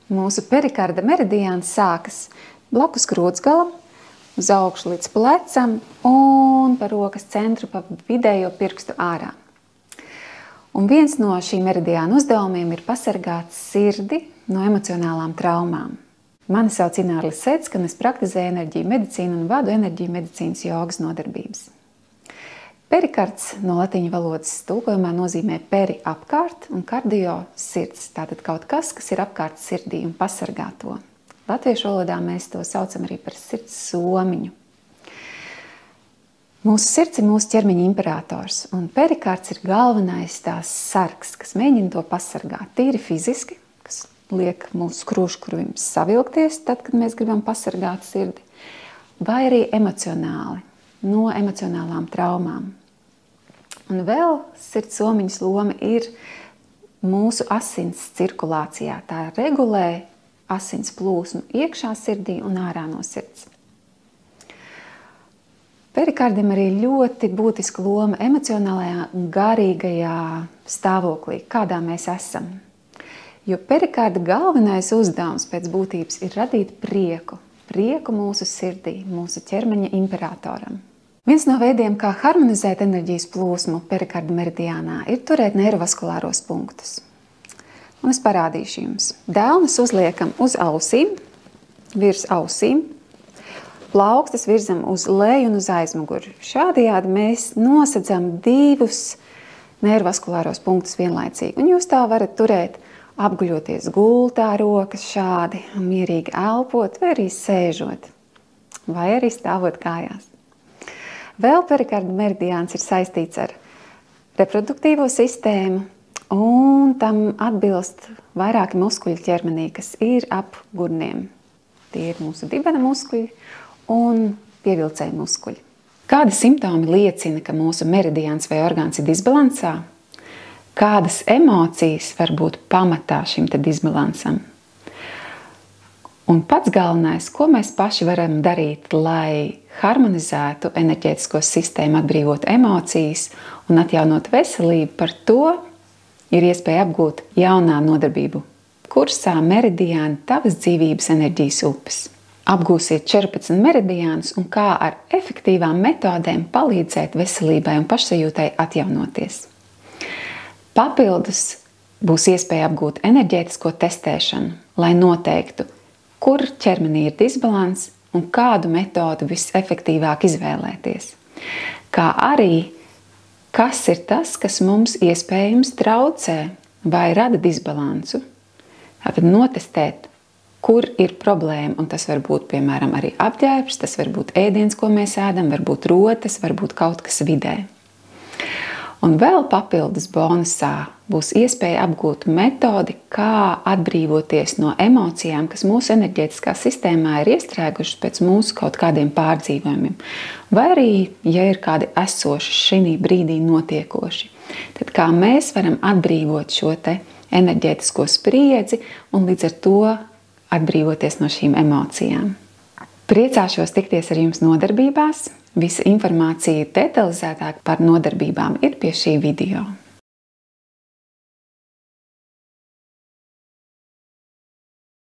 Mūsu perikarda meridiāns sākas blakus krūtsgalam, uz augšu līdz plecam un pa rokas centru pa vidējo pirkstu ārā. Un viens no šī meridiāna uzdevumiem ir pasargāt sirdi no emocionālām traumām. Mani sauc Ināra Lisecka, un es praktizēju enerģiju medicīnu un vadu enerģiju medicīnas jogas nodarbības. Perikards no latīņu valodas tulkojumā nozīmē peri apkārt un kardio sirds. Tātad kaut kas, kas ir apkārt sirdī un pasargā to. Latviešu valodā mēs to saucam arī par sirds somiņu. Mūsu sirds ir mūsu ķermeņa imperators, un perikards ir galvenais tās sargs, kas mēģina to pasargāt. Tīri fiziski, kas liek mūsu krūškurvim savilkties, tad, kad mēs gribam pasargāt sirdi, vai arī emocionāli, no emocionālām traumām. Un vēl sirds somiņas loma ir mūsu asins cirkulācijā. Tā regulē asins plūsmu iekšā sirdī un ārā no sirds. Perikardim arī ļoti būtiska loma emocionālajā un garīgajā stāvoklī, kādā mēs esam. Jo perikarda galvenais uzdevums pēc būtības ir radīt prieku mūsu sirdī, mūsu ķermeņa imperatoram. Viens no veidiem, kā harmonizēt enerģijas plūsmu perikarda meridiānā, ir turēt neirovaskulāros punktus. Un es parādīšu jums. Delnes uzliekam uz ausīm, virs ausīm, plaukstas virzam uz leju un uz aizmuguri. Šādējādi mēs nosedzam divus neirovaskulāros punktus vienlaicīgi. Un jūs tā varat turēt apguļoties gultā, rokas šādi, mierīgi elpot, vai arī sēžot, vai arī stāvot kājās. Vēl perikarda meridiāns ir saistīts ar reproduktīvo sistēmu, un tam atbilst vairāki muskuļi ķermenī, kas ir ap gurniem. Tie ir mūsu dibena muskuļi un pievilcēji muskuļi. Kādi simptomi liecina, ka mūsu meridiāns vai orgāns ir disbalansā? Kādas emocijas var būt pamatā šim disbalansam? Un pats galvenais, ko mēs paši varam darīt, lai harmonizētu enerģētisko sistēmu, atbrīvot emocijas un atjaunot veselību, par to ir iespēja apgūt jaunā nodarbību kursā Meridiāni tavas dzīvības enerģijas upes. Apgūsiet 14 meridiānus un kā ar efektīvām metodēm palīdzēt veselībai un pašsajūtai atjaunoties. Papildus būs iespēja apgūt enerģētisko testēšanu, lai noteiktu, kur ķermenī ir disbalans un kādu metodu visefektīvāk izvēlēties. Kā arī, kas ir tas, kas mums iespējams traucē vai rada disbalansu. Tātad notestēt, kur ir problēma, un tas var būt, piemēram, arī apģērbs, tas var būt ēdiens, ko mēs ēdam, varbūt rotas, varbūt kaut kas vidē. Un vēl papildus bonusā būs iespēja apgūt metodi, kā atbrīvoties no emocijām, kas mūsu enerģētiskā sistēmā ir iestrēgušas pēc mūsu kaut kādiem pārdzīvojumiem. Vai arī, ja ir kādi esoši šī brīdī notiekoši, tad kā mēs varam atbrīvot šo enerģētisko spriedzi un līdz ar to atbrīvoties no šīm emocijām. Priecāšos tikties ar jums nodarbībās. Visa informācija detalizētāk par nodarbībām ir pie šī video.